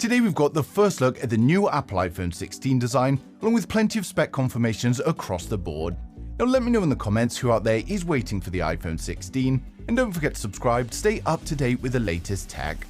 Today we've got the first look at the new Apple iPhone 16 design, along with plenty of spec confirmations across the board. Now let me know in the comments who out there is waiting for the iPhone 16, and don't forget to subscribe to stay up to date with the latest tech.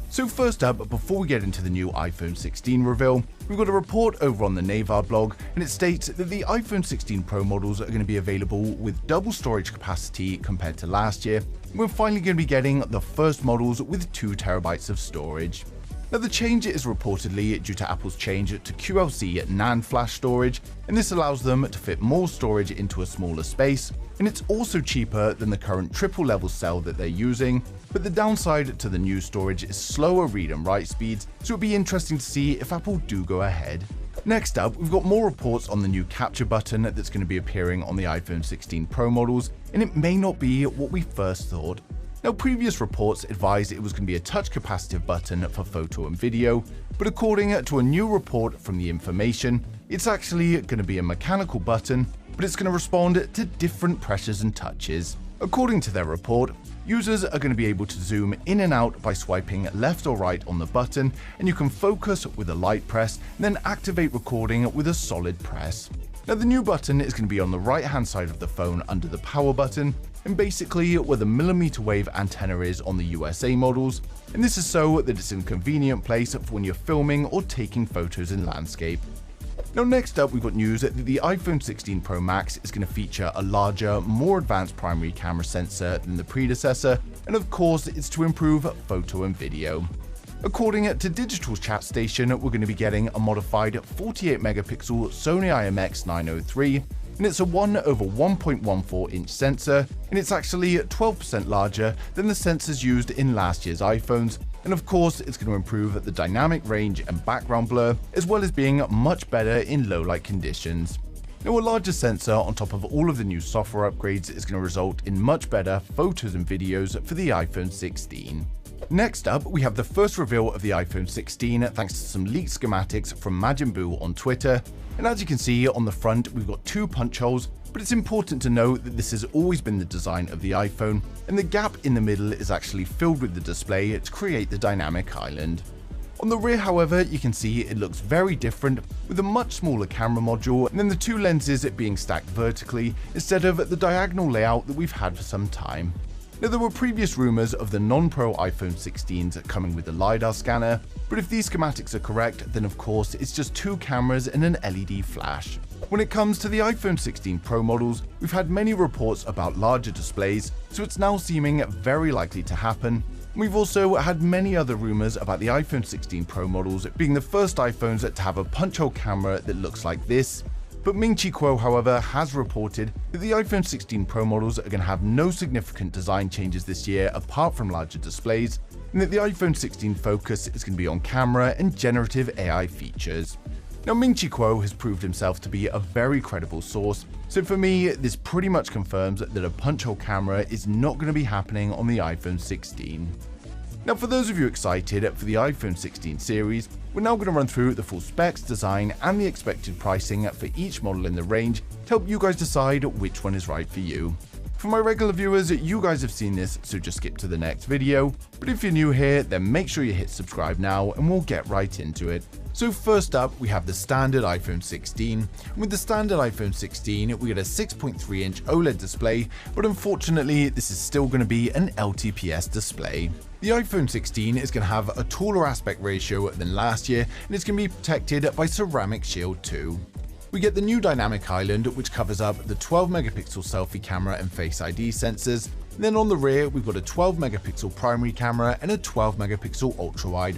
So first up, before we get into the new iPhone 16 reveal, we've got a report over on the Navar blog, and it states that the iPhone 16 Pro models are going to be available with double storage capacity compared to last year. We're finally going to be getting the first models with 2 TB of storage. Now the change is reportedly due to Apple's change to QLC NAND flash storage, and this allows them to fit more storage into a smaller space, and it's also cheaper than the current triple level cell that they're using. But the downside to the new storage is slower read and write speeds, so it'll be interesting to see if Apple do go ahead. Next up, we've got more reports on the new capture button that's going to be appearing on the iPhone 16 Pro models, and it may not be what we first thought. Now, previous reports advised it was going to be a touch capacitive button for photo and video, but according to a new report from The Information, it's actually going to be a mechanical button, but it's going to respond to different pressures and touches. According to their report, users are going to be able to zoom in and out by swiping left or right on the button, and you can focus with a light press, and then activate recording with a solid press. Now the new button is going to be on the right hand side of the phone under the power button, and basically where the millimeter wave antenna is on the USA models, and this is so that it's in a convenient place for when you're filming or taking photos in landscape. Now next up, we've got news that the iPhone 16 Pro Max is going to feature a larger, more advanced primary camera sensor than the predecessor, and of course it's to improve photo and video. According to Digital Chat Station, we're going to be getting a modified 48 megapixel Sony IMX903, and it's a 1/1.14 inch sensor, and it's actually 12% larger than the sensors used in last year's iPhones, and of course it's going to improve the dynamic range and background blur, as well as being much better in low light conditions. Now a larger sensor on top of all of the new software upgrades is going to result in much better photos and videos for the iPhone 16. Next up, we have the first reveal of the iPhone 16 thanks to some leaked schematics from Majin Buu on Twitter, and as you can see on the front we've got 2 punch holes, but it's important to note that this has always been the design of the iPhone, and the gap in the middle is actually filled with the display to create the dynamic island. On the rear, however, you can see it looks very different, with a much smaller camera module and then the 2 lenses being stacked vertically instead of the diagonal layout that we've had for some time. Now there were previous rumors of the non-Pro iPhone 16s coming with a LiDAR scanner, but if these schematics are correct, then of course it's just 2 cameras and an LED flash. When it comes to the iPhone 16 Pro models, we've had many reports about larger displays, so it's now seeming very likely to happen. We've also had many other rumors about the iPhone 16 Pro models being the first iPhones to have a punch hole camera that looks like this. But Ming-Chi Kuo, however, has reported that the iPhone 16 Pro models are going to have no significant design changes this year apart from larger displays, and that the iPhone 16 focus is going to be on camera and generative AI features. Now Ming-Chi Kuo has proved himself to be a very credible source, so for me this pretty much confirms that a punch hole camera is not going to be happening on the iPhone 16. Now for those of you excited for the iPhone 16 series, we're now going to run through the full specs, design, and the expected pricing for each model in the range to help you guys decide which one is right for you. For my regular viewers, you guys have seen this, so just skip to the next video, but if you're new here, then make sure you hit subscribe now and we'll get right into it. So first up, we have the standard iPhone 16. With the standard iPhone 16, we get a 6.3 inch OLED display, but unfortunately this is still going to be an LTPS display. The iPhone 16 is going to have a taller aspect ratio than last year, and it's going to be protected by Ceramic Shield 2. We get the new dynamic island, which covers up the 12 megapixel selfie camera and Face ID sensors. And then on the rear, we've got a 12 megapixel primary camera and a 12 megapixel ultra wide.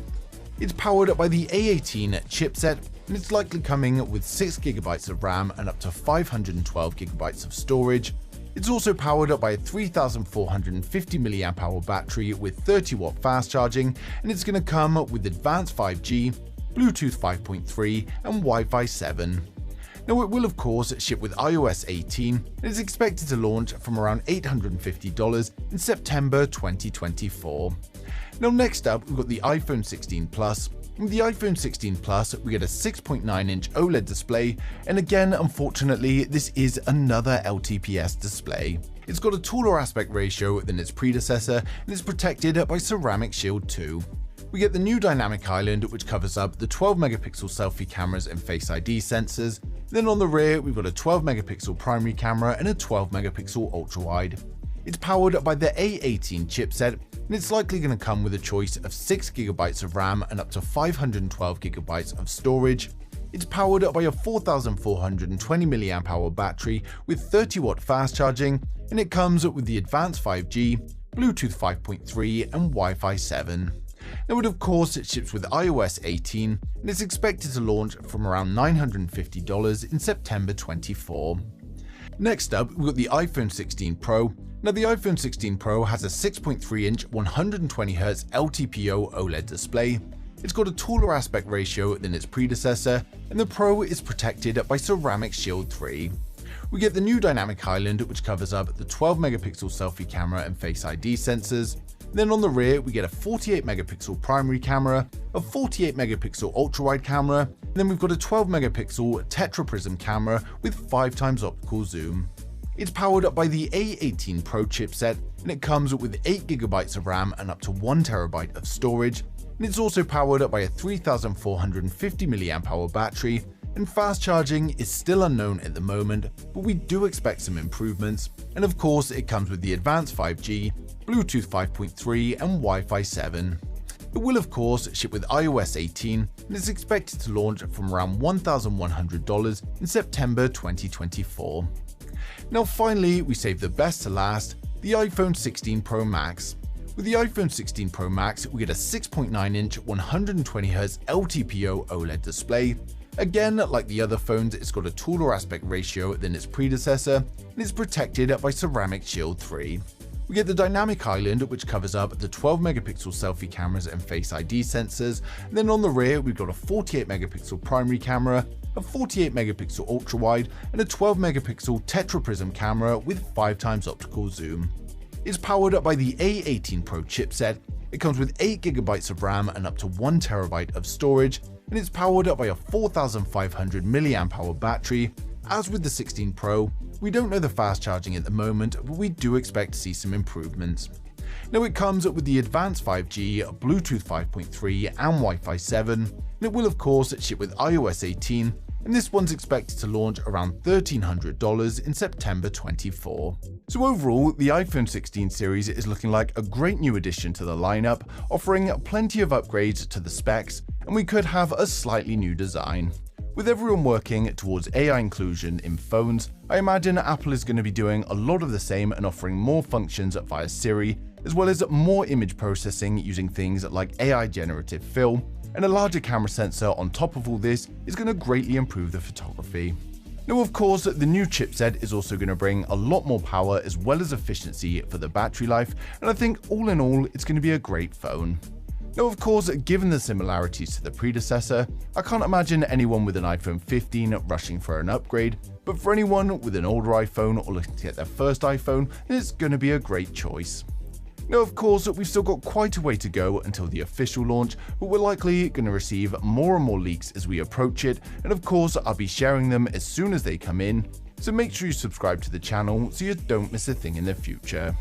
It's powered by the A18 chipset, and it's likely coming with 6GB of RAM and up to 512GB of storage. It's also powered by a 3450 mAh battery with 30W fast charging, and it's going to come with advanced 5G, Bluetooth 5.3, and Wi-Fi 7. Now it will of course ship with iOS 18 and is expected to launch from around $850 in September 2024. Now next up, we've got the iPhone 16 Plus. With the iPhone 16 Plus, we get a 6.9-inch OLED display, and again, unfortunately, this is another LTPS display. It's got a taller aspect ratio than its predecessor, and is protected by Ceramic Shield 2. We get the new dynamic island, which covers up the 12 megapixel selfie cameras and Face ID sensors. Then on the rear, we've got a 12 megapixel primary camera and a 12 megapixel ultra wide. It's powered by the A18 chipset, and it's likely going to come with a choice of 6GB of RAM and up to 512GB of storage. It's powered by a 4420 mAh battery with 30W fast charging, and it comes with the advanced 5G, Bluetooth 5.3 and Wi-Fi 7. Now it of course ships with iOS 18 and is expected to launch from around $950 in September 24. Next up, we've got the iPhone 16 Pro. Now the iPhone 16 Pro has a 6.3-inch 120Hz LTPO OLED display. It's got a taller aspect ratio than its predecessor, and the Pro is protected by Ceramic Shield 3. We get the new dynamic island, which covers up the 12 megapixel selfie camera and Face ID sensors. Then on the rear, we get a 48 megapixel primary camera, a 48 megapixel ultra wide camera, and then we've got a 12 megapixel tetraprism camera with 5x optical zoom. It's powered up by the A18 Pro chipset, and it comes with 8GB of RAM and up to 1TB of storage. And it's also powered up by a 3450 mAh battery, and fast charging is still unknown at the moment, but we do expect some improvements. And of course, it comes with the advanced 5G, Bluetooth 5.3 and Wi-Fi 7. It will of course ship with iOS 18 and is expected to launch from around $1,100 in September 2024. Now finally, we save the best to last, the iPhone 16 Pro Max. With the iPhone 16 Pro Max, we get a 6.9-inch 120Hz LTPO OLED display. Again, like the other phones, it's got a taller aspect ratio than its predecessor, and is protected by Ceramic Shield 3. We get the dynamic island, which covers up the 12 megapixel selfie cameras and Face ID sensors. And then on the rear, we've got a 48 megapixel primary camera, a 48 megapixel ultra wide, and a 12 megapixel tetraprism camera with 5x optical zoom. It's powered up by the A18 Pro chipset. It comes with 8GB of RAM and up to 1TB of storage, and it's powered up by a 4500 mAh battery. As with the 16 Pro, we don't know the fast charging at the moment, but we do expect to see some improvements. Now it comes with the advanced 5G, Bluetooth 5.3 and Wi-Fi 7, and it will of course ship with iOS 18, and this one's expected to launch around $1,300 in September 24. So overall, the iPhone 16 series is looking like a great new addition to the lineup, offering plenty of upgrades to the specs, and we could have a slightly new design. With everyone working towards AI inclusion in phones, I imagine Apple is going to be doing a lot of the same and offering more functions via Siri, as well as more image processing using things like AI generative fill, and a larger camera sensor on top of all this is going to greatly improve the photography. Now of course, the new chipset is also going to bring a lot more power as well as efficiency for the battery life, and I think all in all, it's going to be a great phone. Now of course, given the similarities to the predecessor, I can't imagine anyone with an iPhone 15 rushing for an upgrade, but for anyone with an older iPhone or looking to get their first iPhone, it's going to be a great choice. Now of course, we've still got quite a way to go until the official launch, but we're likely going to receive more and more leaks as we approach it, and of course I'll be sharing them as soon as they come in, so make sure you subscribe to the channel so you don't miss a thing in the future.